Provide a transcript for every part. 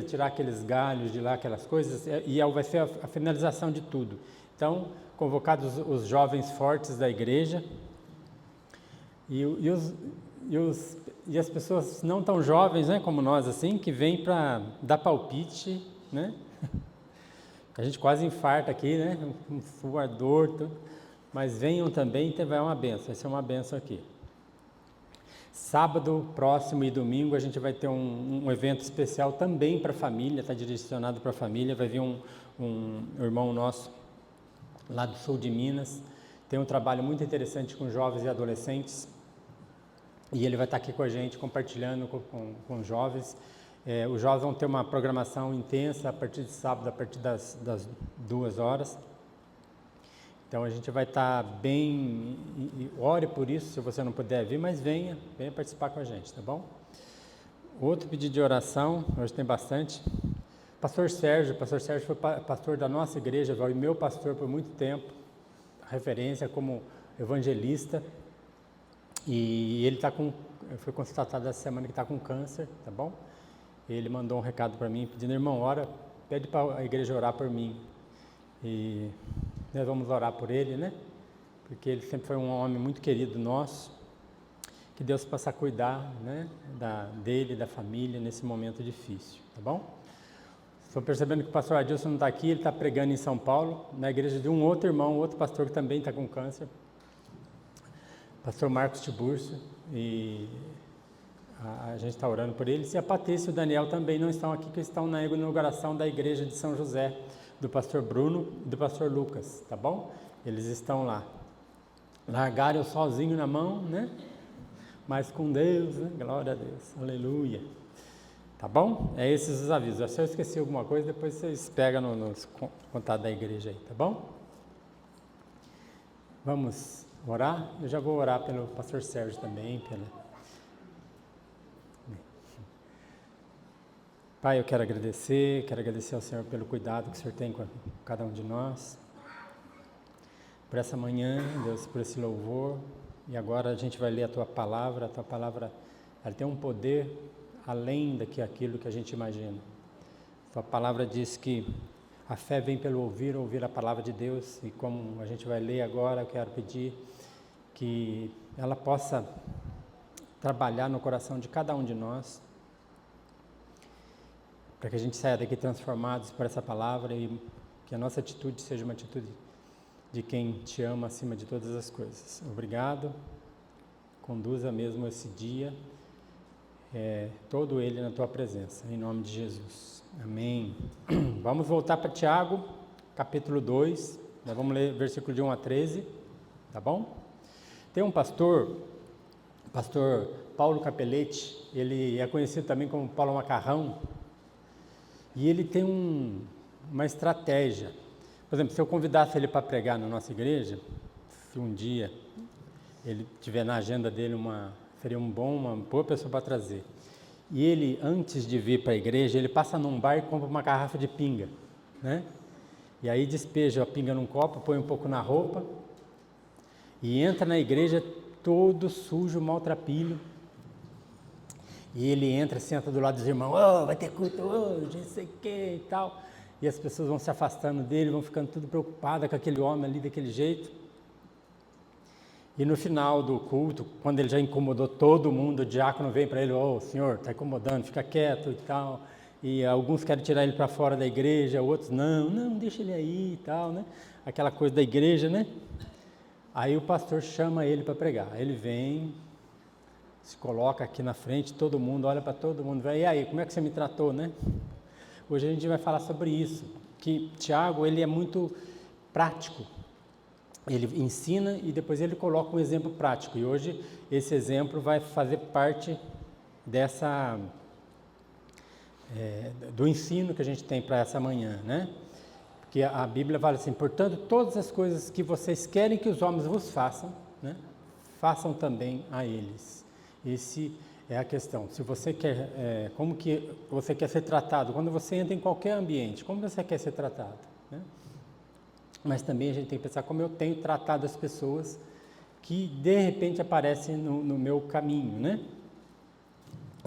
tirar aqueles galhos de lá, aquelas coisas, e vai ser a finalização de tudo. Então, convocados os jovens fortes da igreja e as pessoas não tão jovens, né, como nós, assim, que vêm para dar palpite, né? A gente quase infarta aqui, né? Um suador, tudo. Mas venham também, vai uma benção, vai ser uma benção aqui. Sábado próximo e domingo a gente vai ter um evento especial também para a família, está direcionado para a família. Vai vir um irmão nosso lá do sul de Minas, tem um trabalho muito interessante com jovens e adolescentes, e ele vai estar aqui com a gente compartilhando com os jovens. Os jovens vão ter uma programação intensa a partir de sábado, a partir das 2 horas. Então a gente vai estar bem, ore por isso, se você não puder vir, mas venha participar com a gente, tá bom? Outro pedido de oração, hoje tem bastante. Pastor Sérgio foi pastor da nossa igreja, foi meu pastor por muito tempo, referência como evangelista, e ele foi constatado essa semana que está com câncer, tá bom? Ele mandou um recado para mim, pedindo, irmão, pede para a igreja orar por mim, e nós vamos orar por ele, né? Porque ele sempre foi um homem muito querido nosso, que Deus possa cuidar, né, dele, da família, nesse momento difícil, tá bom? Estou percebendo que o pastor Adilson não está aqui, ele está pregando em São Paulo, na igreja de um outro irmão, outro pastor que também está com câncer, pastor Marcos Tiburcio, e a gente está orando por eles, e a Patrícia e o Daniel também não estão aqui, que estão na inauguração da igreja de São José, do pastor Bruno e do pastor Lucas, tá bom? Eles estão lá. Largaram sozinho na mão, né? Mas com Deus, né? Glória a Deus, aleluia. Tá bom? Esses os avisos. Se eu esqueci alguma coisa, depois vocês pegam nos contatos da igreja aí, tá bom? Vamos orar? Eu já vou orar pelo pastor Sérgio também, Pai, eu quero agradecer ao Senhor pelo cuidado que o Senhor tem com cada um de nós, por essa manhã, Deus, por esse louvor, e agora a gente vai ler a Tua Palavra, ela tem um poder além daquilo que a gente imagina. A Tua Palavra diz que a fé vem pelo ouvir a Palavra de Deus, e como a gente vai ler agora, eu quero pedir que ela possa trabalhar no coração de cada um de nós, para que a gente saia daqui transformados por essa palavra e que a nossa atitude seja uma atitude de quem te ama acima de todas as coisas. Obrigado, conduza mesmo esse dia, todo ele na Tua presença, em nome de Jesus. Amém. Vamos voltar para Tiago, capítulo 2, nós vamos ler versículo de 1 a 13, tá bom? Tem um pastor Paulo Capelletti, ele é conhecido também como Paulo Macarrão, e ele tem uma estratégia. Por exemplo, se eu convidasse ele para pregar na nossa igreja, se um dia ele tiver na agenda dele seria uma boa pessoa para trazer. E ele, antes de vir para a igreja, ele passa num bar e compra uma garrafa de pinga, né? E aí despeja a pinga num copo, põe um pouco na roupa e entra na igreja todo sujo, maltrapilho. E ele entra, senta do lado dos irmãos, vai ter culto hoje, não sei o que e tal. E as pessoas vão se afastando dele, vão ficando tudo preocupadas com aquele homem ali daquele jeito. E no final do culto, quando ele já incomodou todo mundo, o diácono vem para ele, senhor, está incomodando, fica quieto e tal. E alguns querem tirar ele para fora da igreja, outros não, deixa ele aí e tal, né? Aquela coisa da igreja, né? Aí o pastor chama ele para pregar. Aí ele vem, se coloca aqui na frente, todo mundo olha para todo mundo, e aí, como é que você me tratou, né? Hoje a gente vai falar sobre isso, que Tiago, ele é muito prático, ele ensina e depois ele coloca um exemplo prático, e hoje esse exemplo vai fazer parte do ensino que a gente tem para essa manhã, né? Porque a Bíblia fala assim, portanto, todas as coisas que vocês querem que os homens vos façam, né? Façam também a eles. Esse é a questão. Se você quer, como que você quer ser tratado? Quando você entra em qualquer ambiente, como você quer ser tratado, né? Mas também a gente tem que pensar como eu tenho tratado as pessoas que de repente aparecem no meu caminho, né?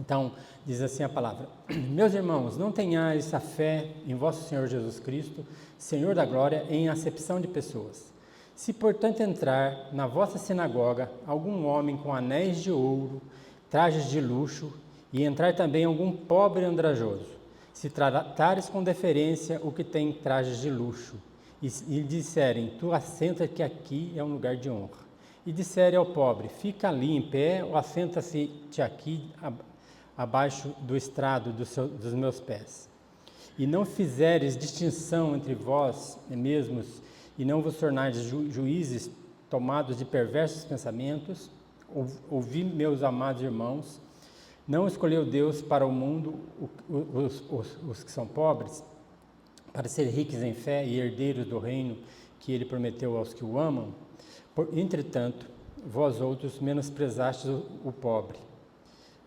Então, diz assim a palavra: Meus irmãos, não tenhais a fé em vosso Senhor Jesus Cristo, Senhor da glória, em acepção de pessoas. Se, portanto, entrar na vossa sinagoga algum homem com anéis de ouro, trajes de luxo, e entrar também algum pobre andrajoso, se tratares com deferência o que tem trajes de luxo, e disserem: Tu assenta que aqui é um lugar de honra. E disserem ao pobre: Fica ali em pé, ou assenta-se-te aqui abaixo do estrado dos meus pés. E não fizeres distinção entre vós mesmos, e não vos tornais juízes tomados de perversos pensamentos, ouvi, meus amados irmãos, não escolheu Deus para o mundo os que são pobres, para ser ricos em fé e herdeiros do reino que ele prometeu aos que o amam? Entretanto, vós outros menosprezastes o pobre.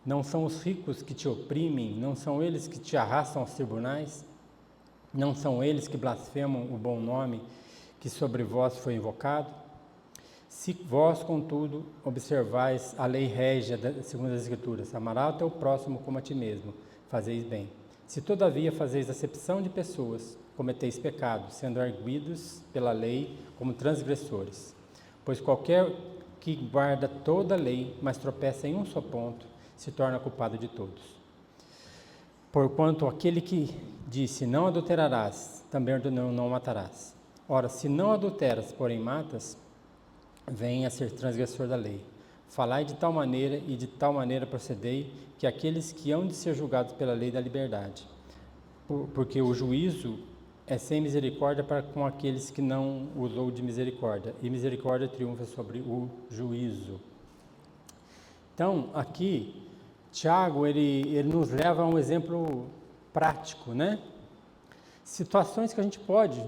Não são os ricos que te oprimem? Não são eles que te arrastam aos tribunais? Não são eles que blasfemam o bom nome que sobre vós foi invocado? Se vós, contudo, observais a lei régia segundo as Escrituras, amarás o teu próximo como a ti mesmo, fazeis bem. Se todavia fazeis acepção de pessoas, cometeis pecado, sendo arguidos pela lei como transgressores. Pois qualquer que guarda toda a lei, mas tropeça em um só ponto, se torna culpado de todos. Porquanto aquele que disse: não adulterarás, também ordenou: não matarás. Ora, se não adulteras, porém matas, vem a ser transgressor da lei. Falai de tal maneira e de tal maneira procedei, que aqueles que hão de ser julgados pela lei da liberdade, porque o juízo é sem misericórdia para com aqueles que não usou de misericórdia, e misericórdia triunfa sobre o juízo. Então, aqui, Tiago, ele nos leva a um exemplo prático, né? Situações que a gente pode,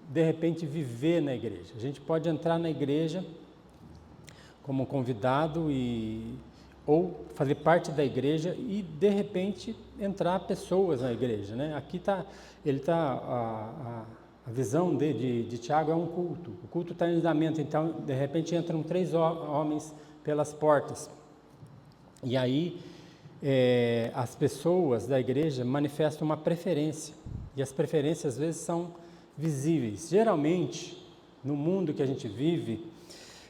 de repente, viver na igreja. A gente pode entrar na igreja como convidado ou fazer parte da igreja e, de repente, entrar pessoas na igreja, né? Aqui a visão de Tiago é um culto. O culto está em andamento, então, de repente, entram 3 homens pelas portas. E aí, as pessoas da igreja manifestam uma preferência, e as preferências às vezes são visíveis. Geralmente, no mundo que a gente vive,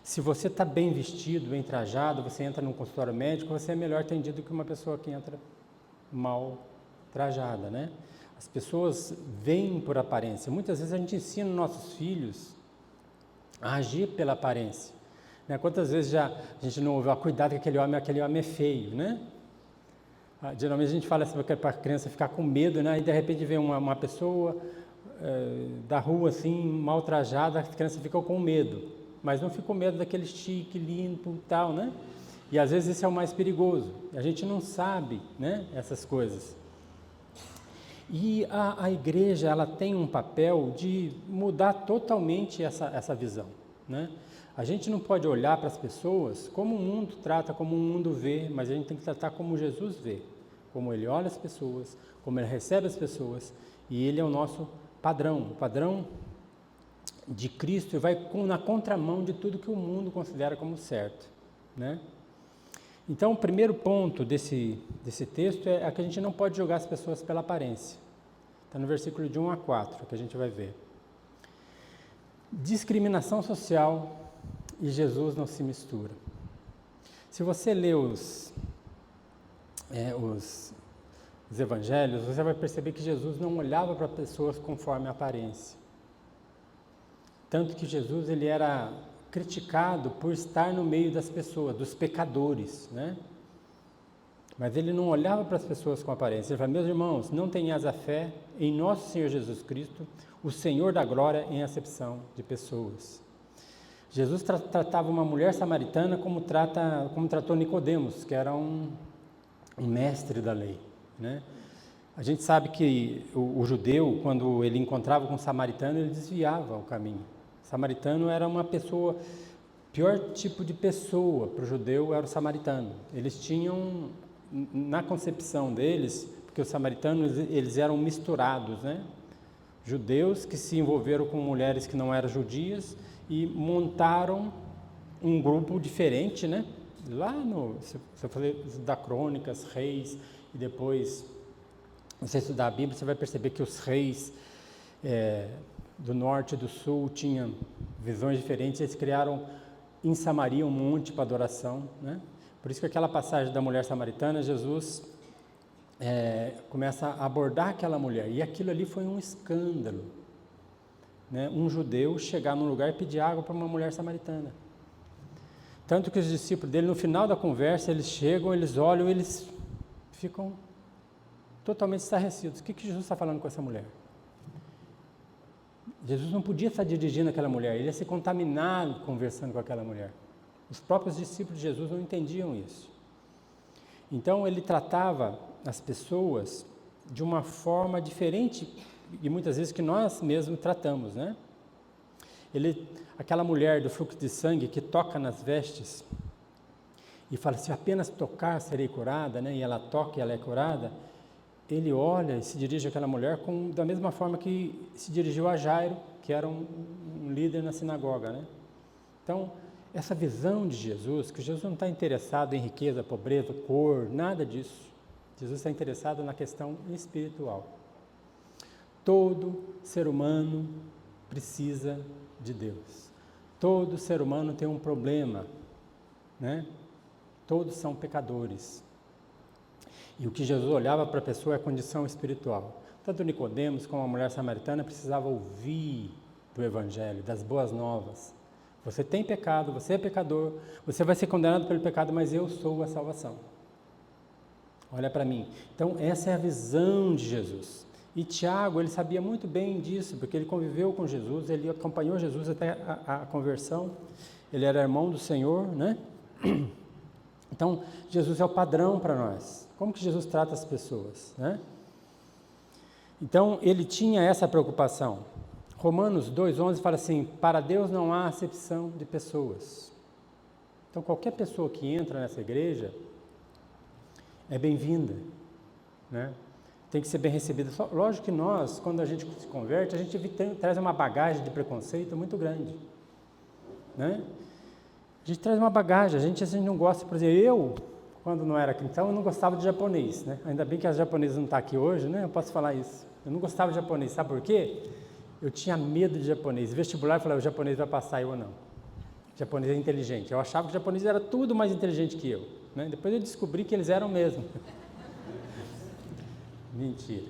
se você está bem vestido, bem trajado, você entra num consultório médico, você é melhor atendido que uma pessoa que entra mal trajada, né? As pessoas veem por aparência. Muitas vezes a gente ensina nossos filhos a agir pela aparência. Quantas vezes já a gente não ouviu: cuidado que aquele homem é feio, né? Geralmente a gente fala assim para a criança ficar com medo, né? E de repente vem uma pessoa da rua assim, mal trajada, a criança fica com medo, mas não fica com medo daquele chique, limpo e tal, né? E às vezes esse é o mais perigoso, a gente não sabe, né, essas coisas. E a igreja, ela tem um papel de mudar totalmente essa visão, né? A gente não pode olhar para as pessoas como o mundo trata, como o mundo vê, mas a gente tem que tratar como Jesus vê, como ele olha as pessoas, como ele recebe as pessoas, e ele é o nosso padrão, o padrão de Cristo, e vai na contramão de tudo que o mundo considera como certo, né? Então, o primeiro ponto desse texto é que a gente não pode julgar as pessoas pela aparência. Está no versículo de 1 a 4, que a gente vai ver. Discriminação social e Jesus não se mistura. Se você lê os evangelhos, você vai perceber que Jesus não olhava para pessoas conforme a aparência. Tanto que Jesus, ele era criticado por estar no meio das pessoas, dos pecadores, né? Mas ele não olhava para as pessoas com aparência. Ele falava: meus irmãos, não tenhais a fé em nosso Senhor Jesus Cristo, o Senhor da glória, em acepção de pessoas. Jesus tratava uma mulher samaritana como tratou Nicodemos, que era um mestre da lei, né? A gente sabe que o judeu, quando ele encontrava com um samaritano, ele desviava o caminho. O samaritano era uma pessoa, pior tipo de pessoa para o judeu era o samaritano. Eles tinham, na concepção deles, porque os samaritanos, eles eram misturados, né? Judeus que se envolveram com mulheres que não eram judias e montaram um grupo diferente, né? Lá se você for estudar Crônicas, Reis, e depois você estudar a Bíblia, você vai perceber que os reis do norte e do sul tinham visões diferentes. Eles criaram em Samaria um monte para adoração, né? Por isso que aquela passagem da mulher samaritana, Jesus começa a abordar aquela mulher, e aquilo ali foi um escândalo, né? Um judeu chegar num lugar e pedir água para uma mulher samaritana. Tanto que os discípulos dele, no final da conversa, eles chegam, eles olham, eles ficam totalmente estarrecidos. O que Jesus está falando com essa mulher? Jesus não podia estar dirigindo aquela mulher, ele ia ser contaminado conversando com aquela mulher. Os próprios discípulos de Jesus não entendiam isso. Então ele tratava as pessoas de uma forma diferente, e muitas vezes que nós mesmos tratamos, né? Aquela mulher do fluxo de sangue que toca nas vestes e fala, se apenas tocar serei curada, né? E ela toca e ela é curada. Ele olha e se dirige àquela mulher da mesma forma que se dirigiu a Jairo, que era um líder na sinagoga, né? Então, essa visão de Jesus, que Jesus não está interessado em riqueza, pobreza, cor, nada disso. Jesus está interessado na questão espiritual. Todo ser humano precisa de Deus. Todo ser humano tem um problema, né? Todos são pecadores. E o que Jesus olhava para a pessoa é a condição espiritual. Tanto Nicodemos como a mulher samaritana precisavam ouvir do Evangelho, das boas novas. Você tem pecado, você é pecador, você vai ser condenado pelo pecado, mas eu sou a salvação. Olha para mim. Então essa é a visão de Jesus. E Tiago, ele sabia muito bem disso, porque ele conviveu com Jesus, ele acompanhou Jesus até a conversão, ele era irmão do Senhor, né? Então, Jesus é o padrão para nós. Como que Jesus trata as pessoas, né? Então, ele tinha essa preocupação. Romanos 2,11 fala assim, para Deus não há acepção de pessoas. Então, qualquer pessoa que entra nessa igreja é bem-vinda, né? Tem que ser bem recebida. Lógico que nós, quando a gente se converte, a gente traz uma bagagem de preconceito muito grande, né? A gente traz uma bagagem, a gente não gosta, por exemplo, eu, quando não era cristão, eu não gostava de japonês, né? Ainda bem que as japonesas não estão aqui hoje, né? Eu posso falar isso. Eu não gostava de japonês, sabe por quê? Eu tinha medo de japonês. Vestibular, eu falava, o japonês vai passar, eu ou não. O japonês é inteligente. Eu achava que o japonês era tudo mais inteligente que eu, né? Depois eu descobri que eles eram mesmo. Mentira.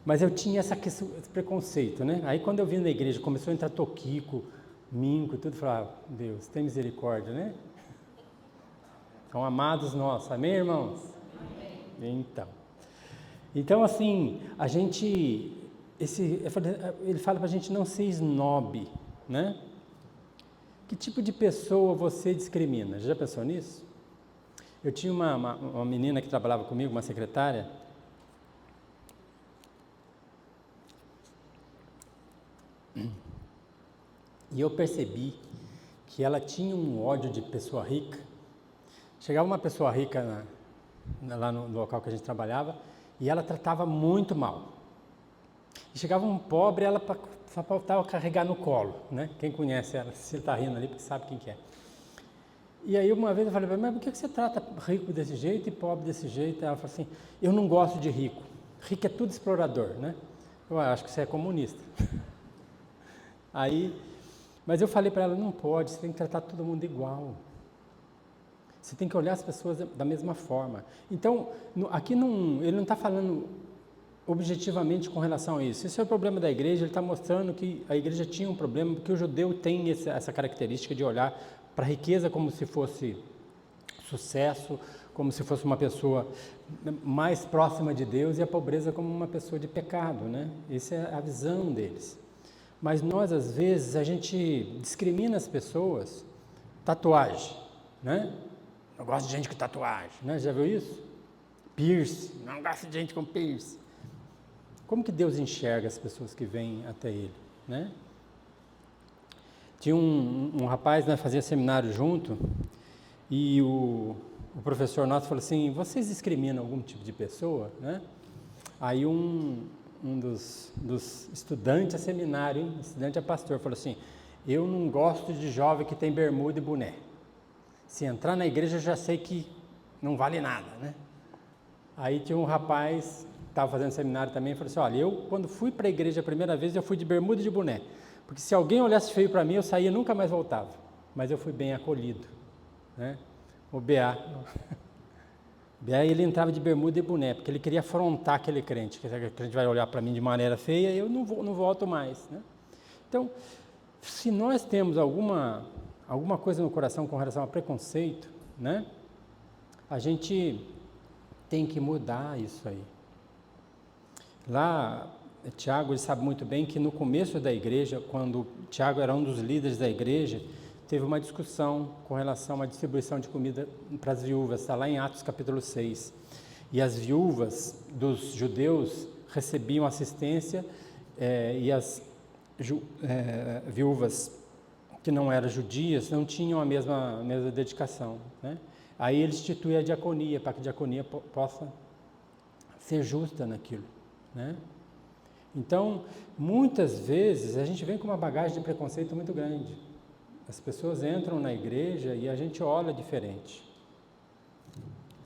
Mas eu tinha esse preconceito, né? Aí quando eu vim na igreja, começou a entrar Tokiko, Minco, tudo, eu falava, Deus, tem misericórdia, né? São amados nossos, amém, irmãos? Amém. Então assim, a gente, ele fala para a gente não ser snob, né? Que tipo de pessoa você discrimina? Já pensou nisso? Eu tinha uma menina que trabalhava comigo, uma secretária. E eu percebi que ela tinha um ódio de pessoa rica. Chegava uma pessoa rica lá no local que a gente trabalhava e ela tratava muito mal. E chegava um pobre, ela só faltava carregar no colo, né? Quem conhece ela, se ele está rindo ali, porque sabe quem que é. E aí uma vez eu falei, mas por que você trata rico desse jeito e pobre desse jeito? Ela falou assim, eu não gosto de rico. Rico é tudo explorador, né? Eu acho que você é comunista. Mas eu falei para ela, não pode, você tem que tratar todo mundo igual. Você tem que olhar as pessoas da mesma forma. Então, aqui ele não está falando objetivamente com relação a isso. Esse é o problema da igreja, ele está mostrando que a igreja tinha um problema, porque o judeu tem essa característica de olhar para a riqueza como se fosse sucesso, como se fosse uma pessoa mais próxima de Deus, e a pobreza como uma pessoa de pecado, né? Essa é a visão deles. Mas nós, às vezes, a gente discrimina as pessoas. Tatuagem, né? Eu gosto de gente com tatuagem, né? Já viu isso? Piercing, não gosto de gente com piercing. Como que Deus enxerga as pessoas que vêm até Ele, né? Tinha um rapaz, né, fazia seminário junto, e o professor nosso falou assim, vocês discriminam algum tipo de pessoa, né? Aí um dos estudantes a seminário, estudante a pastor, falou assim, eu não gosto de jovem que tem bermuda e boné. Se entrar na igreja, eu já sei que não vale nada, né? Aí tinha um rapaz que estava fazendo seminário também, e falou assim, olha, eu quando fui para a igreja a primeira vez, eu fui de bermuda e de boné, porque se alguém olhasse feio para mim, eu saía e nunca mais voltava, mas eu fui bem acolhido, né? O B.A. B.A. ele entrava de bermuda e boné, porque ele queria afrontar aquele crente, que aquele crente vai olhar para mim de maneira feia, eu não volto mais, né? Então, se nós temos alguma coisa no coração com relação a preconceito, né? A gente tem que mudar isso aí. Lá, Tiago, ele sabe muito bem que no começo da igreja, quando Tiago era um dos líderes da igreja, teve uma discussão com relação à distribuição de comida para as viúvas, está lá em Atos capítulo 6. E as viúvas dos judeus recebiam assistência e as viúvas que não eram judias não tinham a mesma dedicação, né? Aí ele institui a diaconia, para que a diaconia possa ser justa naquilo, né? Então, muitas vezes, a gente vem com uma bagagem de preconceito muito grande. As pessoas entram na igreja e a gente olha diferente.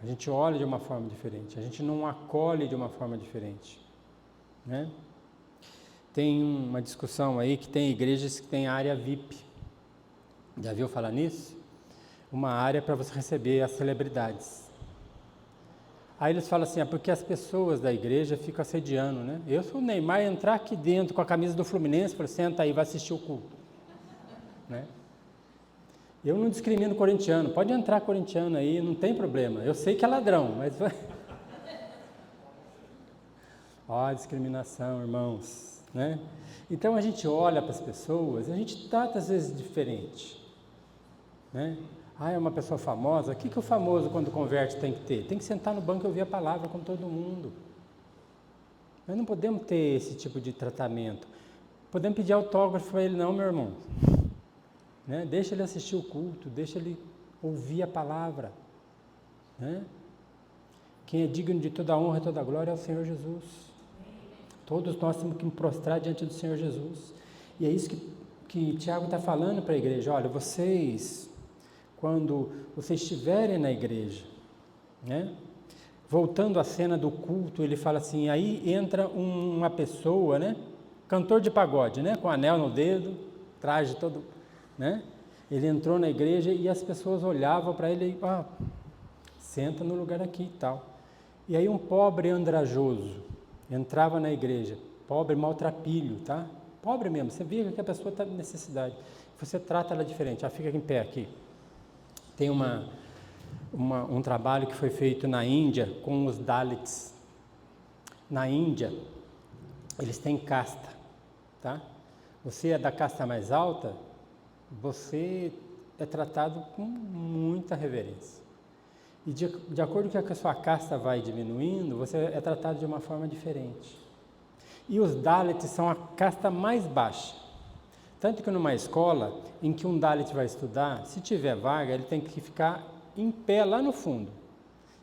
A gente olha de uma forma diferente, a gente não acolhe de uma forma diferente, né? Tem uma discussão aí que tem igrejas que tem área VIP. Já viu falar nisso? Uma área para você receber as celebridades. Aí eles falam assim, porque as pessoas da igreja ficam assediando, né? Eu sou o Neymar, entrar aqui dentro com a camisa do Fluminense, falei, senta aí, vai assistir o culto, né? Eu não discrimino corintiano, pode entrar corintiano aí, não tem problema, eu sei que é ladrão, mas... Ó, discriminação, irmãos, né? Então a gente olha para as pessoas, a gente trata às vezes diferente, né? Ah, é uma pessoa famosa, o que o famoso quando converte tem que ter? Tem que sentar no banco e ouvir a palavra com todo mundo. Nós não podemos ter esse tipo de tratamento. Podemos pedir autógrafo para ele, não, meu irmão, né? Deixa ele assistir o culto, deixa ele ouvir a palavra, né? Quem é digno de toda a honra e toda a glória é o Senhor Jesus. Todos nós temos que nos prostrar diante do Senhor Jesus. E é isso que Tiago está falando para a igreja. Olha, vocês, quando vocês estiverem na igreja, né? Voltando à cena do culto, ele fala assim, aí entra uma pessoa, né? Cantor de pagode, né? Com anel no dedo, traje todo, né? Ele entrou na igreja e as pessoas olhavam para ele, senta no lugar aqui e tal. E aí um pobre andrajoso entrava na igreja, pobre maltrapilho, tá? Pobre mesmo, você vê que a pessoa está em necessidade, você trata ela diferente, fica em pé aqui. Tem um trabalho que foi feito na Índia com os Dalits. Na Índia, eles têm casta, tá? Você é da casta mais alta, você é tratado com muita reverência. E de acordo com que a sua casta vai diminuindo, você é tratado de uma forma diferente. E os Dalits são a casta mais baixa. Tanto que numa escola em que um Dalit vai estudar, se tiver vaga, ele tem que ficar em pé lá no fundo.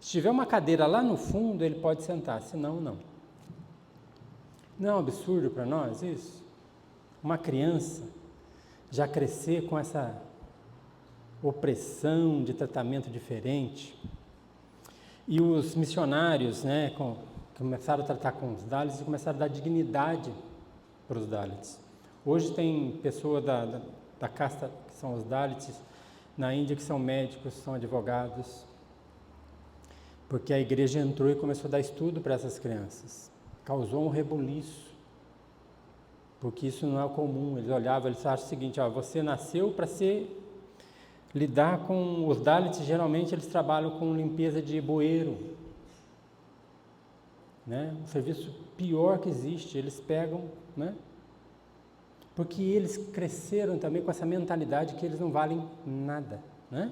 Se tiver uma cadeira lá no fundo, ele pode sentar, senão não. Não é um absurdo para nós isso? Uma criança já crescer com essa opressão de tratamento diferente. E os missionários, né, começaram a tratar com os Dalits e começaram a dar dignidade para os Dalits. Hoje tem pessoa da casta, que são os Dalits, na Índia, que são médicos, são advogados, porque a igreja entrou e começou a dar estudo para essas crianças. Causou um rebuliço, porque isso não é comum. Eles olhavam, eles acham o seguinte, você nasceu para lidar com os Dalits, geralmente eles trabalham com limpeza de bueiro, né? Um serviço pior que existe, eles pegam, né? Porque eles cresceram também com essa mentalidade que eles não valem nada, né?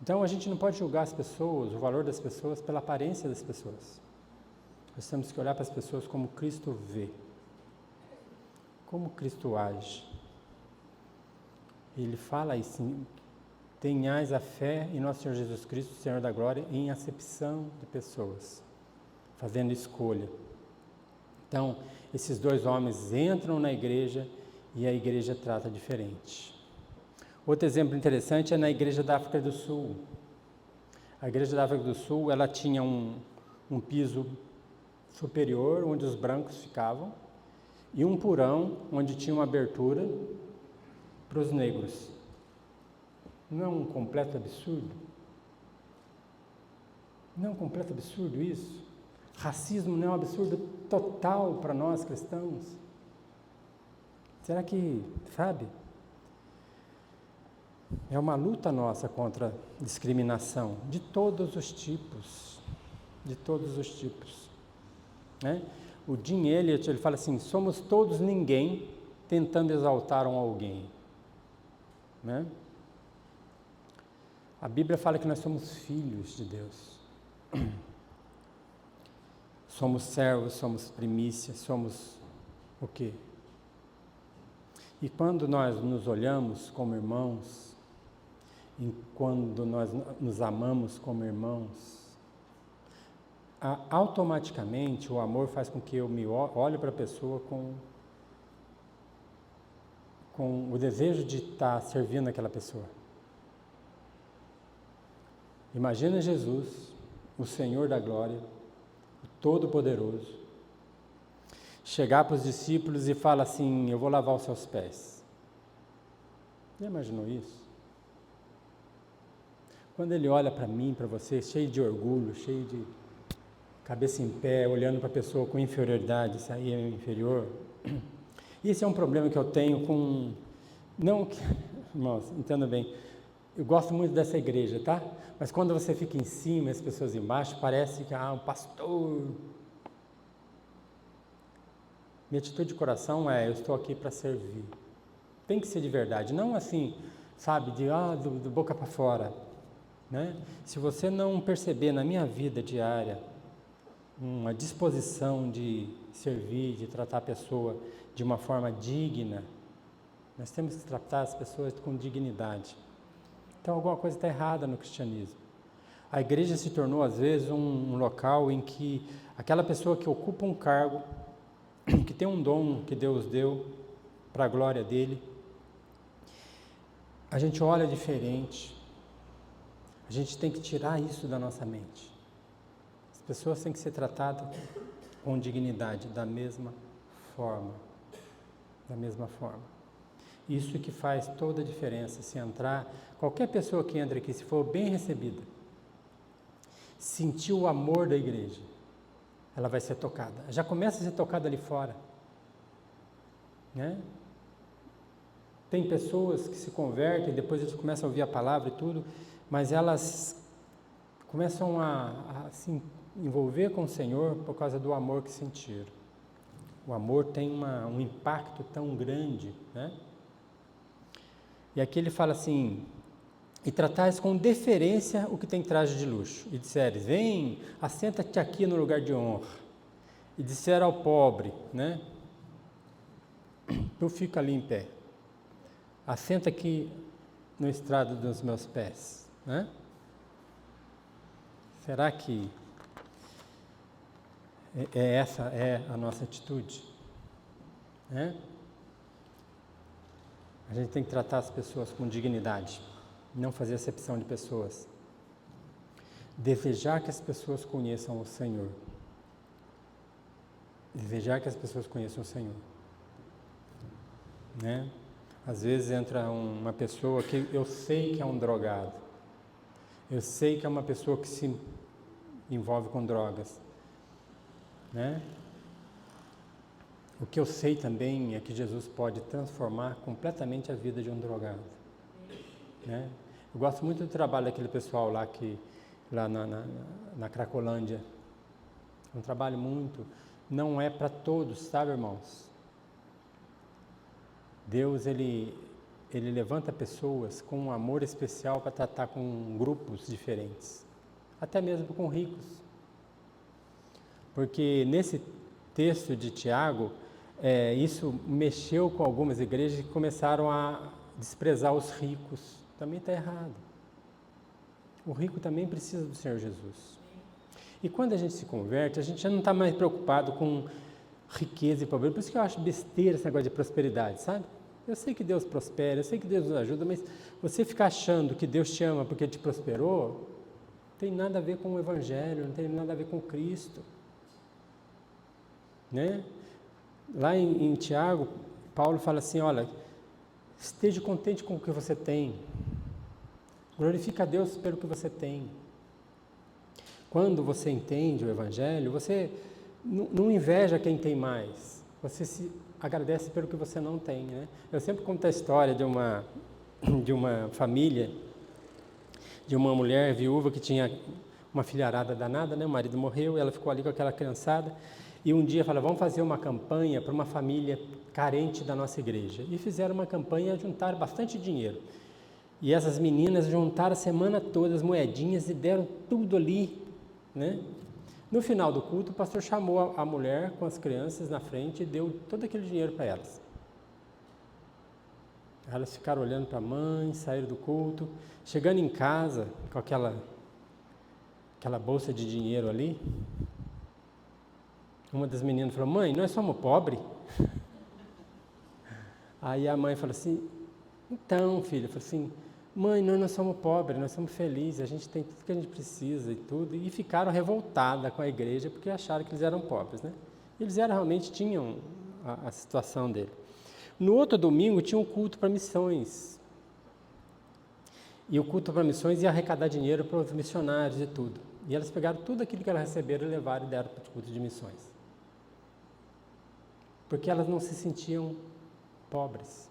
Então a gente não pode julgar as pessoas, o valor das pessoas pela aparência das pessoas. Nós temos que olhar para as pessoas como Cristo vê, como Cristo age. Ele fala assim, tenhais a fé em nosso Senhor Jesus Cristo, Senhor da glória, em acepção de pessoas, fazendo escolha. Então, esses dois homens entram na igreja e a igreja trata diferente. Outro exemplo interessante é na Igreja da África do Sul. A Igreja da África do Sul, ela tinha um piso superior, onde os brancos ficavam, e um porão, onde tinha uma abertura para os negros. Não é um completo absurdo? Não é um completo absurdo isso? Racismo não é um absurdo total para nós cristãos? Será que, sabe? É uma luta nossa contra a discriminação de todos os tipos. De todos os tipos. Né? O Jim Elliot, ele fala assim, somos todos ninguém tentando exaltar alguém. Né? A Bíblia fala que nós somos filhos de Deus. Somos servos, somos primícias, somos o quê? E quando nós nos olhamos como irmãos, e quando nós nos amamos como irmãos, automaticamente o amor faz com que eu me olhe para a pessoa com o desejo de estar servindo aquela pessoa. Imagina Jesus, o Senhor da glória, o Todo-Poderoso, chegar para os discípulos e falar assim, eu vou lavar os seus pés. Já imaginou isso? Quando ele olha para mim, para você, cheio de orgulho, cheio de cabeça em pé, olhando para a pessoa com inferioridade, isso aí é inferior. Esse é um problema que eu tenho com... Não, irmãos, entenda bem, eu gosto muito dessa igreja, tá? Mas quando você fica em cima e as pessoas embaixo, parece que, um pastor... Minha atitude de coração é, eu estou aqui para servir. Tem que ser de verdade, não assim, sabe, do boca para fora. Né? Se você não perceber na minha vida diária uma disposição de servir, de tratar a pessoa de uma forma digna, nós temos que tratar as pessoas com dignidade. Então alguma coisa está errada no cristianismo. A igreja se tornou às vezes um local em que aquela pessoa que ocupa um cargo, que tem um dom que Deus deu para a glória dele, a gente olha diferente. A gente tem que tirar isso da nossa mente. As pessoas têm que ser tratadas com dignidade, da mesma forma. Da mesma forma. Isso que faz toda a diferença. Se entrar, qualquer pessoa que entra aqui, se for bem recebida, sentir o amor da igreja, ela vai ser tocada. Já começa a ser tocada ali fora. Né? Tem pessoas que se convertem, depois eles começam a ouvir a palavra e tudo, mas elas começam a se envolver com o Senhor por causa do amor que sentiram. O amor tem um impacto tão grande, né? E aqui ele fala assim, e tratais com deferência o que tem traje de luxo. E disseres, vem, assenta-te aqui no lugar de honra. E disseram ao pobre, né? Tu fica ali em pé. Assenta aqui no estrado dos meus pés. Né? Será que essa é a nossa atitude? Né? A gente tem que tratar as pessoas com dignidade, não fazer acepção de pessoas. Desejar que as pessoas conheçam o Senhor. Desejar que as pessoas conheçam o Senhor. Né? Às vezes entra uma pessoa que eu sei que é um drogado. Eu sei que é uma pessoa que se envolve com drogas, né? O que eu sei também é que Jesus pode transformar completamente a vida de um drogado, né? Eu gosto muito do trabalho daquele pessoal lá na Cracolândia. Um trabalho muito, não é para todos, sabe, irmãos? Deus, ele levanta pessoas com um amor especial para tratar com grupos diferentes, até mesmo com ricos. Porque nesse texto de Tiago, isso mexeu com algumas igrejas que começaram a desprezar os ricos. Também está errado. O rico também precisa do Senhor Jesus. E quando a gente se converte, a gente já não está mais preocupado com riqueza e pobreza. Por isso que eu acho besteira esse negócio de prosperidade, sabe? Eu sei que Deus prospera, eu sei que Deus nos ajuda, mas você ficar achando que Deus te ama porque te prosperou, não tem nada a ver com o Evangelho, não tem nada a ver com Cristo. Né? Lá em Tiago, Paulo fala assim, olha, esteja contente com o que você tem, glorifica a Deus pelo que você tem. Quando você entende o Evangelho, você não inveja quem tem mais, você se agradece pelo que você não tem. Né? Eu sempre conto a história de uma família, de uma mulher viúva que tinha uma filharada danada, né? O marido morreu, ela ficou ali com aquela criançada, e um dia fala, vamos fazer uma campanha para uma família carente da nossa igreja. E fizeram uma campanha, juntaram bastante dinheiro. E essas meninas juntaram a semana toda as moedinhas e deram tudo ali, né? No final do culto, o pastor chamou a mulher com as crianças na frente e deu todo aquele dinheiro para elas. Elas ficaram olhando para a mãe, saíram do culto, chegando em casa com aquela bolsa de dinheiro ali. Uma das meninas falou, mãe, nós somos pobres? Aí a mãe falou assim, então, filha, falou assim, mãe, nós não somos pobres, nós somos felizes, a gente tem tudo que a gente precisa e tudo. E ficaram revoltadas com a igreja porque acharam que eles eram pobres, né? Eles realmente tinham a situação dele. No outro domingo tinha um culto para missões. E o culto para missões ia arrecadar dinheiro para os missionários e tudo. E elas pegaram tudo aquilo que elas receberam e levaram e deram para o culto de missões. Porque elas não se sentiam pobres.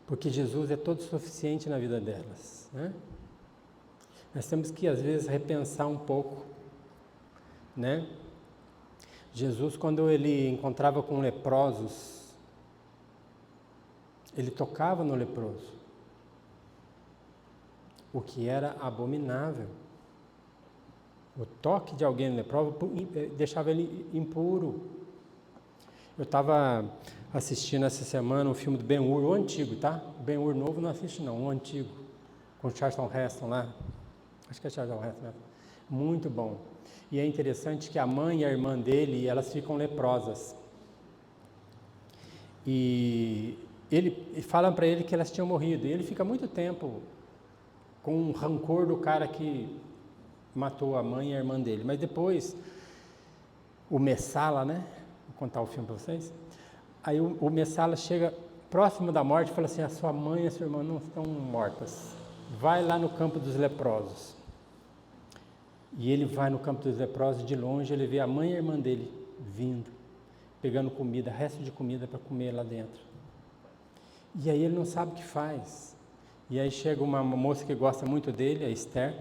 Porque Jesus é todo suficiente na vida delas. Né? Nós temos que, às vezes, repensar um pouco. Né? Jesus, quando ele encontrava com leprosos, ele tocava no leproso, o que era abominável. O toque de alguém leproso deixava ele impuro. Eu estava assistindo essa semana um filme do Ben-Hur, o antigo, tá? O Ben-Hur novo não assiste não, o antigo, com Charlton Heston lá. Acho que é Charlton Heston mesmo. Muito bom. E é interessante que a mãe e a irmã dele, elas ficam leprosas. E falam para ele que elas tinham morrido. E ele fica muito tempo com um rancor do cara que matou a mãe e a irmã dele. Mas depois, o Messala, né? Vou contar o filme para vocês. Aí o Messala chega próximo da morte e fala assim, a sua mãe e a sua irmã não estão mortas. Vai lá no campo dos leprosos. E ele vai no campo dos leprosos, de longe ele vê a mãe e a irmã dele vindo, pegando comida, resto de comida para comer lá dentro. E aí ele não sabe o que faz. E aí chega uma moça que gosta muito dele, a Esther,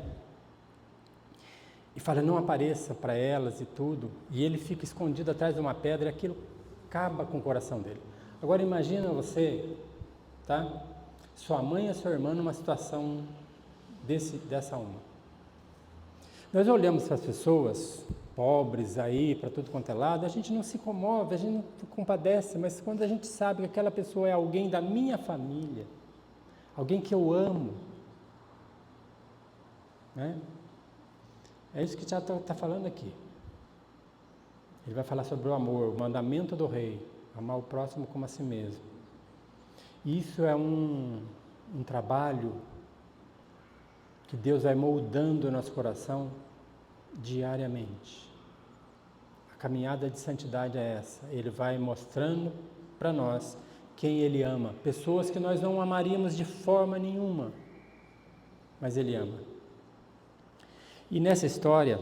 e fala, não apareça para elas e tudo. E ele fica escondido atrás de uma pedra e aquilo acaba com o coração dele. Agora imagina você, tá? Sua mãe e a sua irmã numa situação dessa uma. Nós olhamos para as pessoas pobres aí, para tudo quanto é lado, a gente não se comove, a gente não compadece, mas quando a gente sabe que aquela pessoa é alguém da minha família, alguém que eu amo, né? É isso que já está falando aqui. Ele vai falar sobre o amor, o mandamento do rei, amar o próximo como a si mesmo. Isso é um trabalho que Deus vai moldando o nosso coração diariamente. A caminhada de santidade é essa. Ele vai mostrando para nós quem Ele ama. Pessoas que nós não amaríamos de forma nenhuma, mas Ele ama. E nessa história,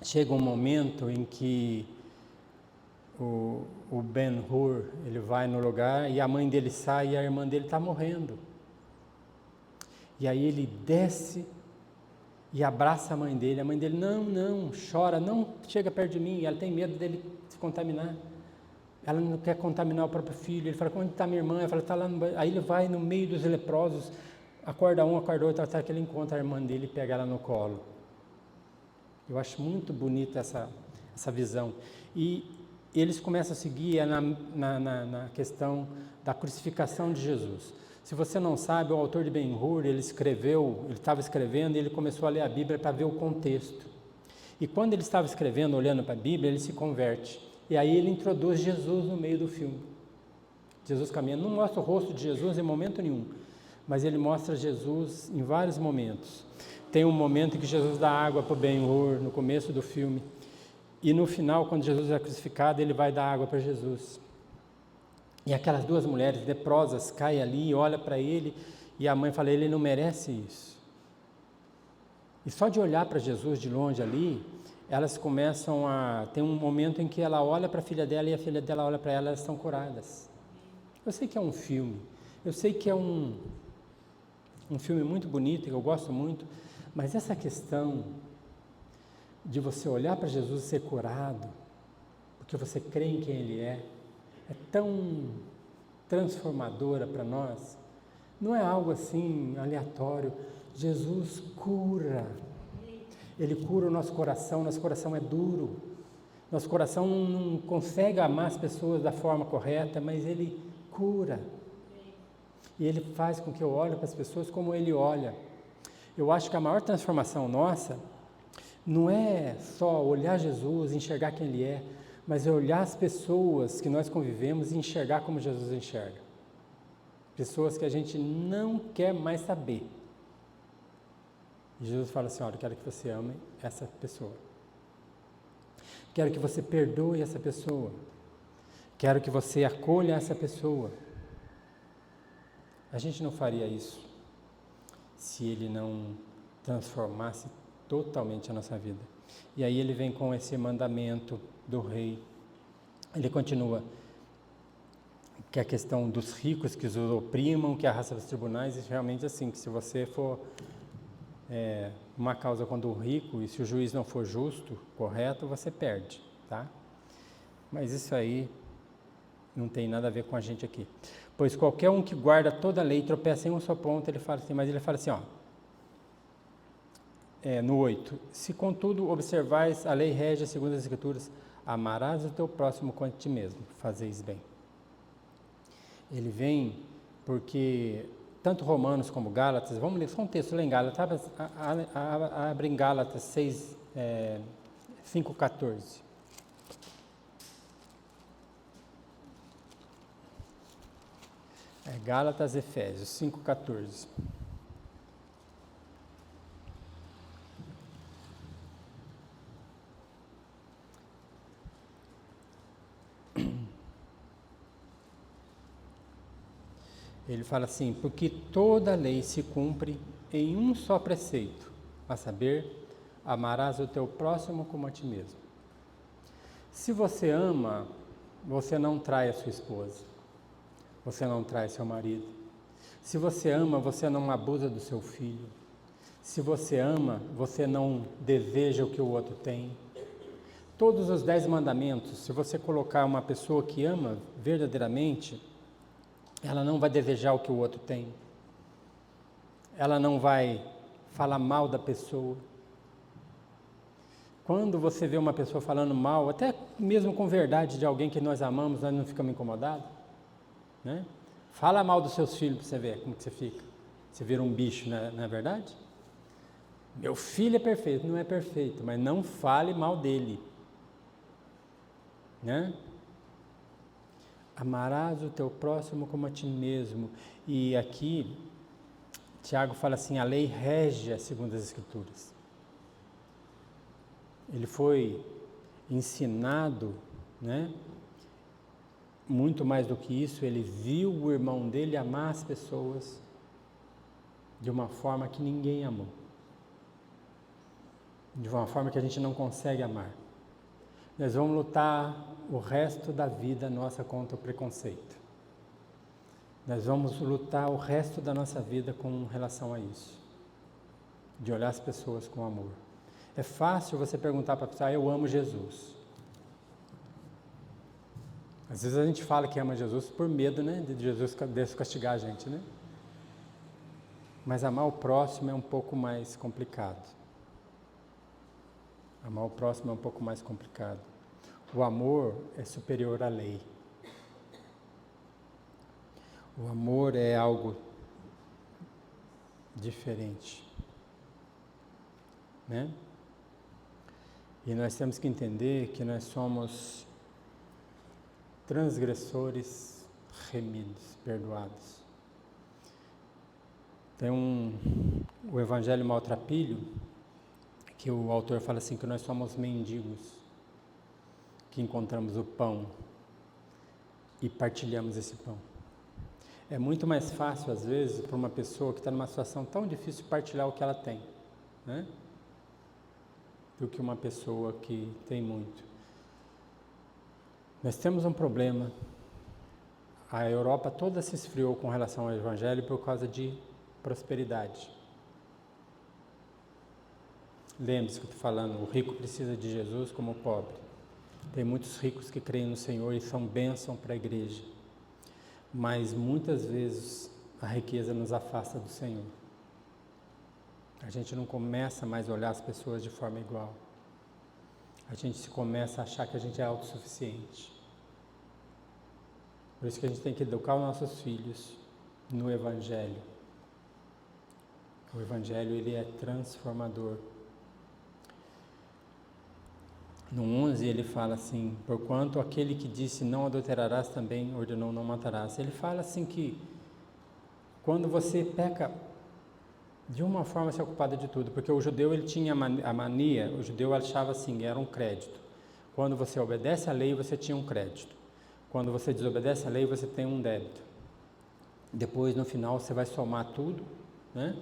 chega um momento em que o Ben-Hur, ele vai no lugar e a mãe dele sai e a irmã dele está morrendo. E aí ele desce e abraça a mãe dele não, chora, não chega perto de mim, ela tem medo dele se contaminar. Ela não quer contaminar o próprio filho. Ele fala, onde está minha irmã? Ela fala, está lá no banheiro. Aí ele vai no meio dos leprosos, acorda um, acorda outro, até que ele encontra a irmã dele e pega ela no colo. Eu acho muito bonita essa visão. E eles começam a seguir na questão da crucificação de Jesus. Se você não sabe, o autor de Ben-Hur, ele estava escrevendo e ele começou a ler a Bíblia para ver o contexto. E quando ele estava escrevendo, olhando para a Bíblia, ele se converte. E aí ele introduz Jesus no meio do filme. Jesus caminhando, não mostra o rosto de Jesus em momento nenhum, mas ele mostra Jesus em vários momentos. Tem um momento em que Jesus dá água para o Ben-Hur, no começo do filme, e no final, quando Jesus é crucificado, ele vai dar água para Jesus. E aquelas duas mulheres leprosas caem ali e olham para ele, e a mãe fala, ele não merece isso. E só de olhar para Jesus de longe ali, elas começam a... Tem um momento em que ela olha para a filha dela e a filha dela olha para ela, elas estão curadas. Eu sei que é um filme, eu sei que é um filme muito bonito, que eu gosto muito, mas essa questão de você olhar para Jesus e ser curado, porque você crê em quem Ele é tão transformadora para nós. Não é algo assim aleatório. Jesus cura. Ele cura o nosso coração é duro. Nosso coração não consegue amar as pessoas da forma correta, mas Ele cura. E Ele faz com que eu olhe para as pessoas como Ele olha. Eu acho que a maior transformação nossa não é só olhar Jesus, enxergar quem Ele é, mas é olhar as pessoas que nós convivemos e enxergar como Jesus enxerga. Pessoas que a gente não quer mais saber. E Jesus fala assim, olha, eu quero que você ame essa pessoa. Quero que você perdoe essa pessoa. Quero que você acolha essa pessoa. A gente não faria isso se Ele não transformasse totalmente a nossa vida. E aí Ele vem com esse mandamento do rei. Ele continua, que é a questão dos ricos que os oprimam, que arrasta dos tribunais, e realmente assim, que se você for uma causa contra um rico, e se o juiz não for justo, correto, você perde, tá? Mas isso aí não tem nada a ver com a gente aqui. Pois qualquer um que guarda toda a lei tropeça em um só ponto, ele fala assim, mas ele fala assim, ó, no 8, se contudo observais a lei régia segundo as Escrituras, amarás o teu próximo quanto a ti mesmo, fazeis bem. Ele vem porque tanto Romanos como Gálatas, vamos ler só um texto lá em Gálatas, abre em Gálatas 6, 5,14. Gálatas, Efésios 5,14. Ele fala assim, porque toda a lei se cumpre em um só preceito, a saber, amarás o teu próximo como a ti mesmo. Se você ama, você não trai a sua esposa, você não trai seu marido. Se você ama, você não abusa do seu filho. Se você ama, você não deseja o que o outro tem. Todos os 10 mandamentos, se você colocar uma pessoa que ama verdadeiramente, ela não vai desejar o que o outro tem. Ela não vai falar mal da pessoa. Quando você vê uma pessoa falando mal, até mesmo com verdade de alguém que nós amamos, nós não ficamos incomodados, né? Fala mal dos seus filhos para você ver como que você fica. Você vira um bicho, não é verdade? Meu filho é perfeito, não é perfeito, mas não fale mal dele, né? Amarás o teu próximo como a ti mesmo. E aqui, Tiago fala assim, a lei rege segundo as Escrituras. Ele foi ensinado, né? Muito mais do que isso, ele viu o irmão dele amar as pessoas de uma forma que ninguém amou. De uma forma que a gente não consegue amar. Nós vamos lutar o resto da vida nossa contra o preconceito. Nós vamos lutar o resto da nossa vida com relação a isso. De olhar as pessoas com amor. É fácil você perguntar para a pessoa, eu amo Jesus. Às vezes a gente fala que ama Jesus por medo, né, de Jesus castigar a gente, né? Mas amar o próximo é um pouco mais complicado. Amar o próximo é um pouco mais complicado. O amor é superior à lei. O amor é algo diferente, né? E nós temos que entender que nós somos transgressores remidos, perdoados. Tem o Evangelho Maltrapilho, que o autor fala assim, que nós somos mendigos, que encontramos o pão e partilhamos esse pão. É muito mais fácil, às vezes, para uma pessoa que está numa situação tão difícil partilhar o que ela tem, né? Do que uma pessoa que tem muito. Nós temos um problema. A Europa toda se esfriou com relação ao Evangelho por causa de prosperidade. Lembre-se que eu estou falando, o rico precisa de Jesus como o pobre. Tem muitos ricos que creem no Senhor e são bênção para a igreja. Mas muitas vezes a riqueza nos afasta do Senhor. A gente não começa mais a olhar as pessoas de forma igual. A gente começa a achar que a gente é autossuficiente. Por isso que a gente tem que educar os nossos filhos no Evangelho. O Evangelho, ele é transformador. No 11 ele fala assim, porquanto aquele que disse não adulterarás também ordenou não matarás. Ele fala assim que quando você peca, de uma forma você é culpado de tudo, porque o judeu ele tinha a mania, o judeu achava assim, era um crédito. Quando você obedece à lei, você tinha um crédito. Quando você desobedece à lei, você tem um débito. Depois, no final, você vai somar tudo, né?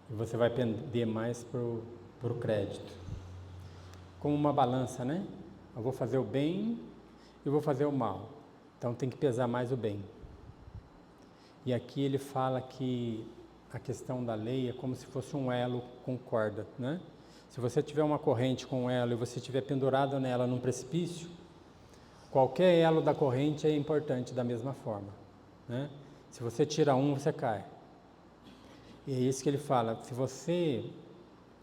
E você vai pender mais para o crédito. Como uma balança, né? Eu vou fazer o bem e vou fazer o mal. Então tem que pesar mais o bem. E aqui ele fala que a questão da lei é como se fosse um elo com corda, né? Se você tiver uma corrente com um elo e você estiver pendurado nela num precipício, qualquer elo da corrente é importante da mesma forma, né? Se você tira um, você cai. E é isso que ele fala, se você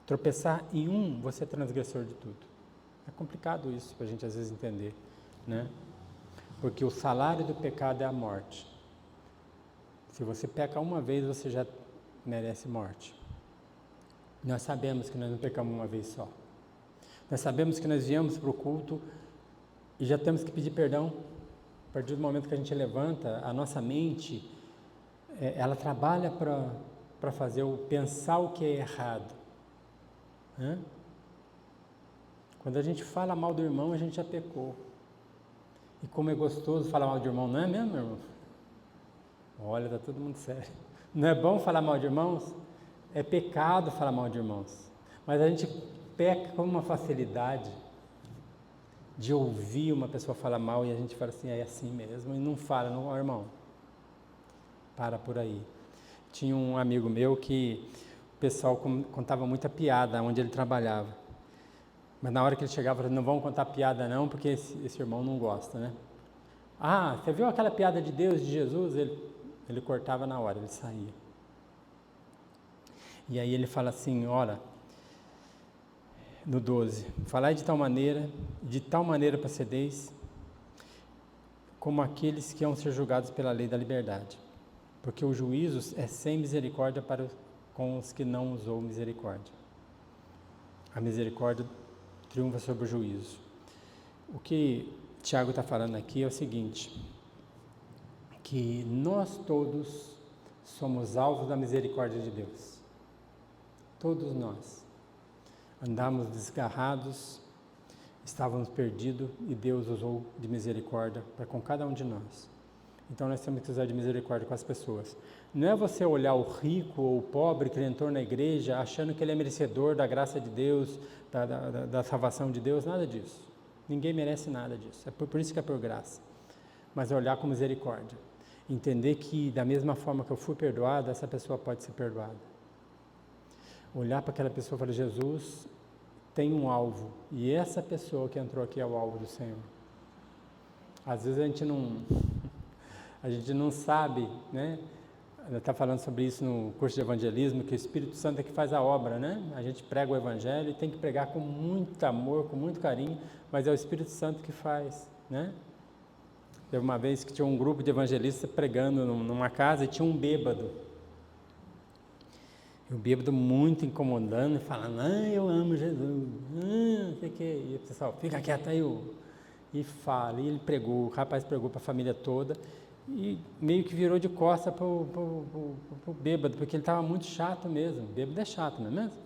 tropeçar em um, você é transgressor de tudo. É complicado isso para a gente às vezes entender, né? Porque o salário do pecado é a morte. Se você peca uma vez, você já merece morte. Nós sabemos que nós não pecamos uma vez só. Nós sabemos que nós viemos para o culto e já temos que pedir perdão. A partir do momento que a gente levanta, a nossa mente, ela trabalha para fazer pensar o que é errado, né? Quando a gente fala mal do irmão, a gente já pecou. E como é gostoso falar mal de irmão, não é mesmo, irmão? Olha, tá todo mundo sério. Não é bom falar mal de irmãos? É pecado falar mal de irmãos. Mas a gente peca com uma facilidade de ouvir uma pessoa falar mal e a gente fala assim, é assim mesmo, e não fala, não, irmão, para por aí. Tinha um amigo meu que o pessoal contava muita piada onde ele trabalhava. Mas na hora que ele chegava, ele falou, não vamos contar piada não, porque esse irmão não gosta, né? Ah, você viu aquela piada de Deus, de Jesus? Ele cortava na hora, ele saía. E aí ele fala assim, olha, no 12, falai de tal maneira procedeis, como aqueles que vão ser julgados pela lei da liberdade. Porque o juízo é sem misericórdia com os que não usou misericórdia. A misericórdia triunfa sobre o juízo. O que Tiago está falando aqui é o seguinte, que nós todos somos alvos da misericórdia de Deus. Todos nós. Andamos desgarrados, estávamos perdidos e Deus usou de misericórdia para com cada um de nós. Então nós temos que usar de misericórdia com as pessoas. Não é você olhar o rico ou o pobre que entrou na igreja achando que ele é merecedor da graça de Deus, da salvação de Deus, nada disso. Ninguém merece nada disso, é por isso que é por graça. Mas é olhar com misericórdia. Entender que da mesma forma que eu fui perdoado, essa pessoa pode ser perdoada. Olhar para aquela pessoa e falar, Jesus tem um alvo, e essa pessoa que entrou aqui é o alvo do Senhor. Às vezes a gente não sabe, né? Está falando sobre isso no curso de evangelismo, que o Espírito Santo é que faz a obra, né? A gente prega o Evangelho e tem que pregar com muito amor, com muito carinho, mas é o Espírito Santo que faz, né? Teve uma vez que tinha um grupo de evangelistas pregando numa casa e tinha um bêbado. E o bêbado muito incomodando e falando, eu amo Jesus, não sei o que. E o pessoal, fica quieto aí, e fala, e ele pregou, o rapaz pregou para a família toda, e meio que virou de costa para o bêbado, porque ele estava muito chato mesmo. Bêbado é chato, não é mesmo?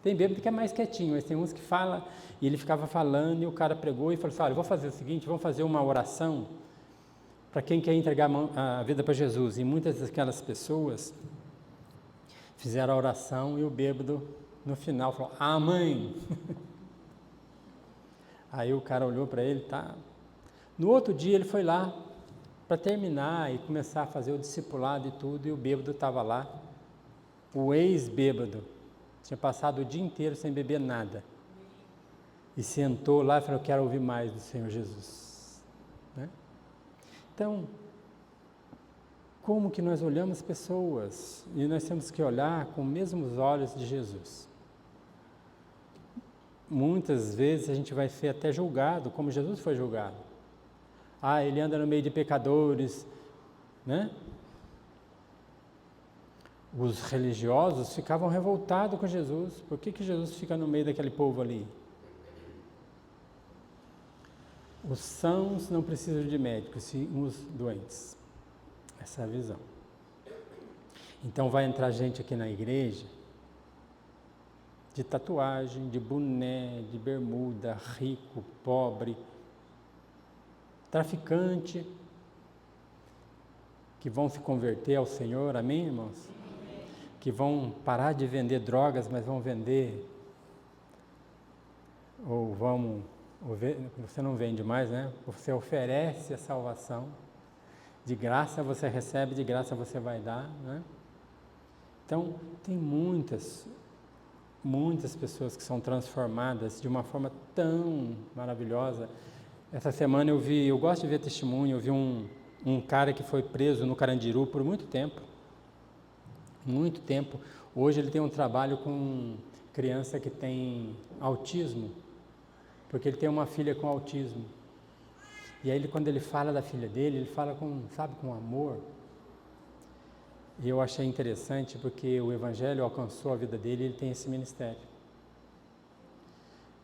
Tem bêbado que é mais quietinho, mas tem uns que falam, e ele ficava falando, e o cara pregou e falou assim, olha, vou fazer o seguinte, vamos fazer uma oração para quem quer entregar a vida para Jesus. E muitas daquelas pessoas fizeram a oração, e o bêbado, no final, falou, amém. Aí o cara olhou para ele, tá? No outro dia ele foi lá para terminar e começar a fazer o discipulado e tudo, e o bêbado estava lá, o ex-bêbado, tinha passado o dia inteiro sem beber nada, e sentou lá e falou, eu quero ouvir mais do Senhor Jesus, né? Então, como que nós olhamos pessoas, e nós temos que olhar com os mesmos olhos de Jesus. Muitas vezes a gente vai ser até julgado, como Jesus foi julgado. Ah, ele anda no meio de pecadores, né? Os religiosos ficavam revoltados com Jesus. Por que Jesus fica no meio daquele povo ali? Os sãos não precisam de médicos, sim os doentes. Essa é a visão. Então vai entrar gente aqui na igreja de tatuagem, de boné, de bermuda, rico, pobre, traficante, que vão se converter ao Senhor, amém, irmãos? Que vão parar de vender drogas, mas vão vender, você não vende mais, né? Você oferece a salvação, de graça você recebe, de graça você vai dar, né? Então, tem muitas pessoas que são transformadas de uma forma tão maravilhosa. Essa semana eu gosto de ver testemunho, eu vi um cara que foi preso no Carandiru por muito tempo. Hoje ele tem um trabalho com criança que tem autismo, porque ele tem uma filha com autismo. E aí quando ele fala da filha dele, ele fala com amor. E eu achei interessante porque o Evangelho alcançou a vida dele e ele tem esse ministério.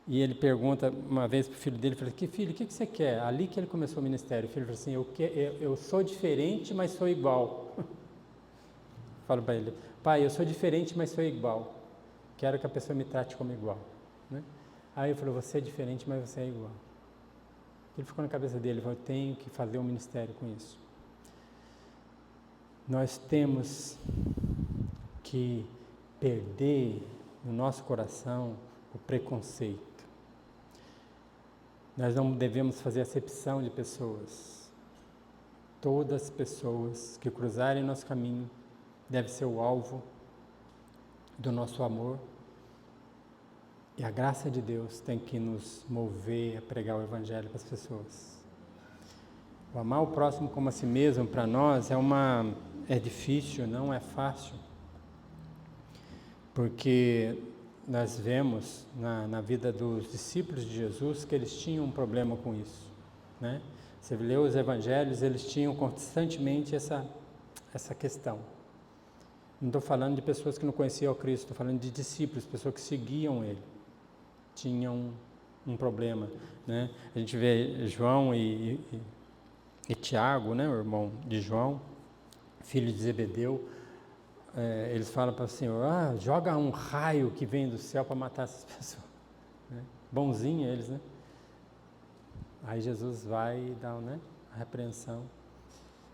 E ele pergunta uma vez para o filho dele, que filho, o que você quer? Ali que ele começou o ministério, o filho falou assim, eu sou diferente, mas sou igual. Falo para ele, pai, eu sou diferente, mas sou igual. Quero que a pessoa me trate como igual. Né? Aí ele falou, você é diferente, mas você é igual. Ele ficou na cabeça dele, falou, eu tenho que fazer um ministério com isso. Nós temos que perder no nosso coração o preconceito. Nós não devemos fazer acepção de pessoas. Todas as pessoas que cruzarem nosso caminho devem ser o alvo do nosso amor. E a graça de Deus tem que nos mover a pregar o Evangelho para as pessoas. O amar o próximo como a si mesmo, para nós, é difícil, não é fácil. Porque nós vemos na vida dos discípulos de Jesus que eles tinham um problema com isso, né? Você lê os evangelhos, eles tinham constantemente essa questão. Não estou falando de pessoas que não conheciam o Cristo, estou falando de discípulos, pessoas que seguiam Ele. Tinham um problema, né? A gente vê João e Tiago, né, o irmão de João, filho de Zebedeu, eles falam para o Senhor, joga um raio que vem do céu para matar essas pessoas. Né? Bonzinho eles, né? Aí Jesus vai e dá a repreensão.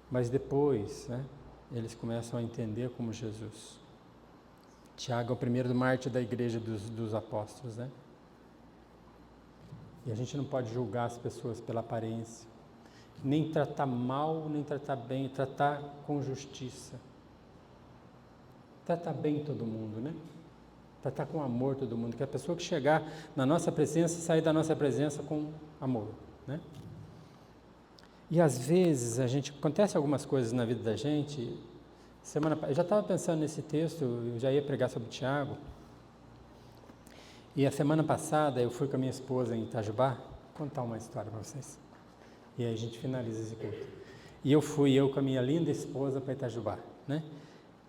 Mas depois, né, eles começam a entender como Jesus. Tiago é o primeiro mártir da igreja dos apóstolos, né? E a gente não pode julgar as pessoas pela aparência. Nem tratar mal, nem tratar bem, tratar com justiça. Tratar bem todo mundo, né? Tratar com amor todo mundo, que a pessoa que chegar na nossa presença, sair da nossa presença com amor, né? E às vezes acontece algumas coisas na vida da gente. Eu já estava pensando nesse texto, eu já ia pregar sobre Tiago. E a semana passada eu fui com a minha esposa em Itajubá, vou contar uma história para vocês. E aí a gente finaliza esse culto. E eu com a minha linda esposa para Itajubá, né?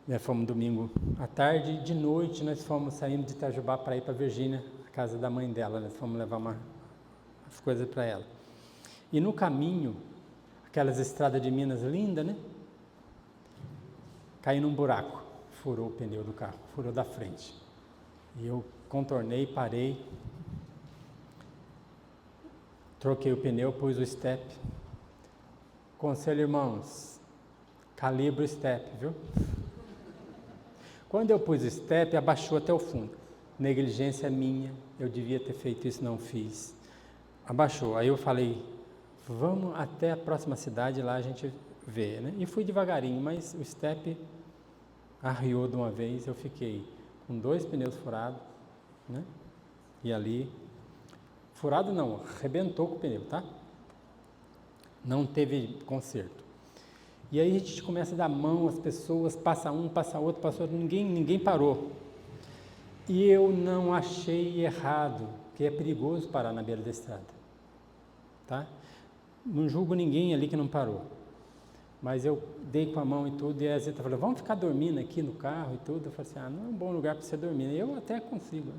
Nós fomos domingo à tarde e de noite nós fomos saindo de Itajubá para ir para Virgínia, a casa da mãe dela. Nós fomos levar umas coisas para ela. E no caminho, aquelas estradas de Minas lindas, né? Caí num buraco, furou o pneu do carro, furou da frente. E eu contornei, parei, troquei o pneu, pus o step. Conselho, irmãos, calibra o step, viu? Quando eu pus o step, abaixou até o fundo. Negligência minha, eu devia ter feito isso, não fiz. Abaixou, aí eu falei, vamos até a próxima cidade, lá a gente vê, né? E fui devagarinho, mas o step arriou de uma vez, eu fiquei com 2 pneus furados, né? E ali, furado não, arrebentou com o pneu, tá? Não teve conserto. E aí a gente começa a dar mão às pessoas, passa um, passa outro, passa outro, ninguém parou. E eu não achei errado, porque é perigoso parar na beira da estrada, tá? Não julgo ninguém ali que não parou. Mas eu dei com a mão e tudo, e a Zita falou, vamos ficar dormindo aqui no carro e tudo. Eu falei assim, não é um bom lugar para você dormir. Eu até consigo, né?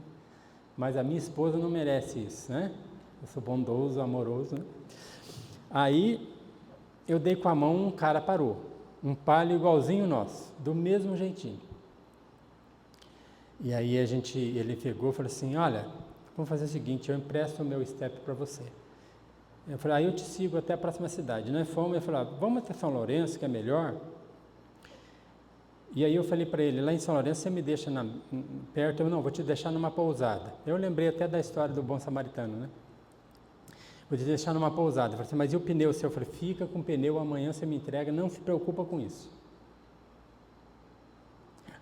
Mas a minha esposa não merece isso, né? Eu sou bondoso, amoroso, né? Aí eu dei com a mão, um cara parou. Um Palio igualzinho nosso, do mesmo jeitinho. E aí ele pegou e falou assim, olha, vamos fazer o seguinte, eu empresto o meu step para você. Eu falei, aí eu te sigo até a próxima cidade. Nós fomos, ele falou, vamos até São Lourenço, que é melhor. E aí eu falei para ele, lá em São Lourenço você me deixa perto? Eu não, vou te deixar numa pousada. Eu lembrei até da história do bom samaritano, né? Vou te deixar numa pousada. Eu falei assim, mas e o pneu seu? Eu falei, fica com o pneu, amanhã você me entrega, não se preocupa com isso.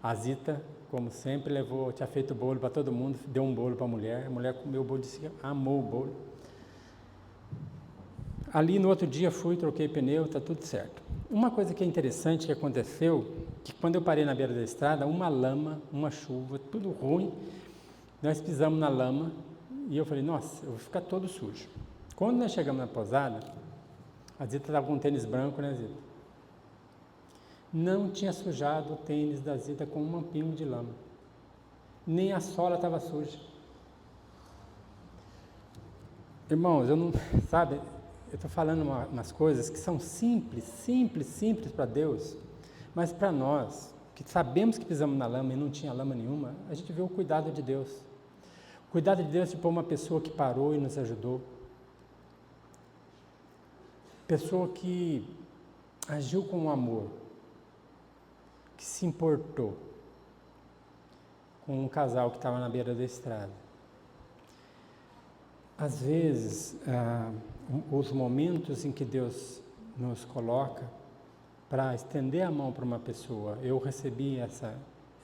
A Zita, como sempre, tinha feito bolo para todo mundo, deu um bolo para a mulher comeu o bolo, disse que amou o bolo. Ali no outro dia fui, troquei pneu, está tudo certo. Uma coisa que é interessante que aconteceu, que quando eu parei na beira da estrada, uma lama, uma chuva, tudo ruim, nós pisamos na lama e eu falei, nossa, eu vou ficar todo sujo. Quando nós chegamos na pousada, a Zita estava com um tênis branco, né, Zita? Não tinha sujado o tênis da Zita com um pingo de lama. Nem a sola estava suja. Irmãos, eu não, sabe, eu estou falando umas coisas que são simples para Deus, mas para nós, que sabemos que pisamos na lama e não tinha lama nenhuma, a gente vê o cuidado de Deus. O cuidado de Deus de pôr uma pessoa que parou e nos ajudou. Pessoa que agiu com amor, que se importou com um casal que estava na beira da estrada. Às vezes, os momentos em que Deus nos coloca para estender a mão para uma pessoa, eu recebi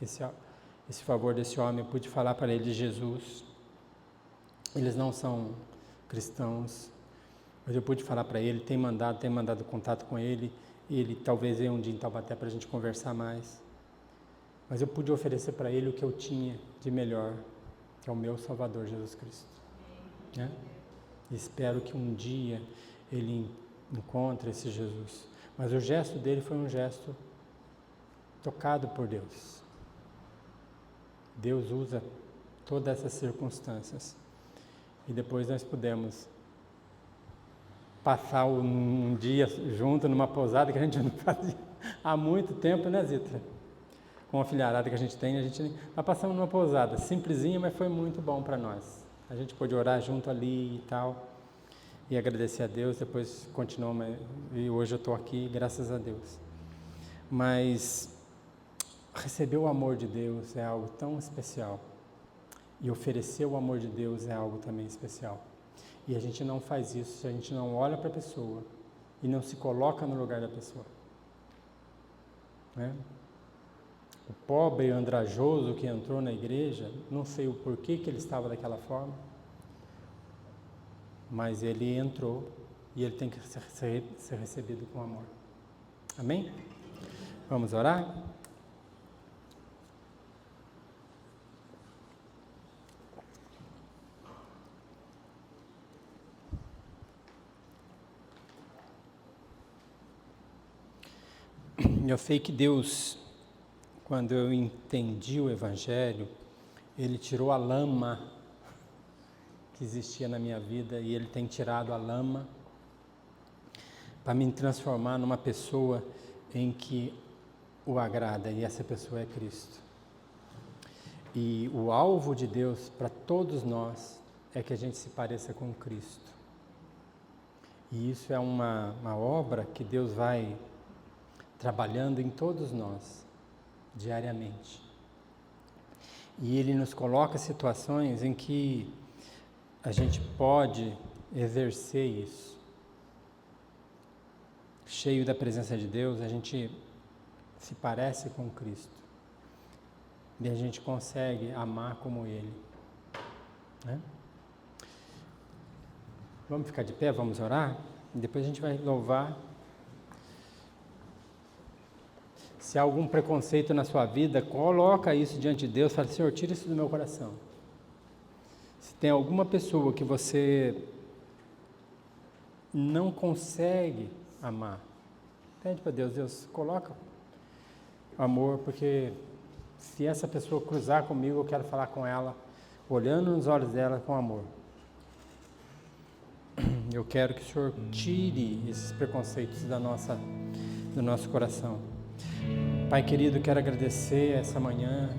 esse favor desse homem, eu pude falar para ele de Jesus. Eles não são cristãos, mas eu pude falar para ele, tem mandado contato com ele talvez venha um dia em Taubaté para a gente conversar mais. Mas eu pude oferecer para ele o que eu tinha de melhor, que é o meu Salvador Jesus Cristo. Né? Espero que um dia ele encontre esse Jesus. Mas o gesto dele foi um gesto tocado por Deus. Deus usa todas essas circunstâncias. E depois nós pudemos passar um dia junto numa pousada que a gente não fazia há muito tempo, né, Zita? Com a filharada que a gente tem, nós passamos numa pousada, simplesinha, mas foi muito bom para nós. A gente pôde orar junto ali e tal, e agradecer a Deus, depois continuamos, e hoje eu estou aqui, graças a Deus. Mas receber o amor de Deus é algo tão especial, e oferecer o amor de Deus é algo também especial. E a gente não faz isso se a gente não olha para a pessoa e não se coloca no lugar da pessoa. Né? O pobre andrajoso que entrou na igreja, não sei o porquê que ele estava daquela forma, mas ele entrou e ele tem que ser recebido com amor. Amém? Vamos orar? Eu sei que Deus, quando eu entendi o Evangelho, Ele tirou a lama que existia na minha vida e Ele tem tirado a lama para me transformar numa pessoa em que o agrada, e essa pessoa é Cristo. E o alvo de Deus para todos nós é que a gente se pareça com Cristo. E isso é uma obra que Deus vai trabalhando em todos nós, diariamente. E Ele nos coloca situações em que a gente pode exercer isso. Cheio da presença de Deus, a gente se parece com Cristo. E a gente consegue amar como Ele. Né? Vamos ficar de pé, vamos orar? E depois a gente vai louvar. Se há algum preconceito na sua vida, coloca isso diante de Deus, fala, Senhor, tira isso do meu coração. Se tem alguma pessoa que você não consegue amar, pede para Deus, Deus, coloca amor, porque se essa pessoa cruzar comigo, eu quero falar com ela, olhando nos olhos dela com amor. Eu quero que o Senhor tire esses preconceitos do nosso coração. Pai querido, quero agradecer essa manhã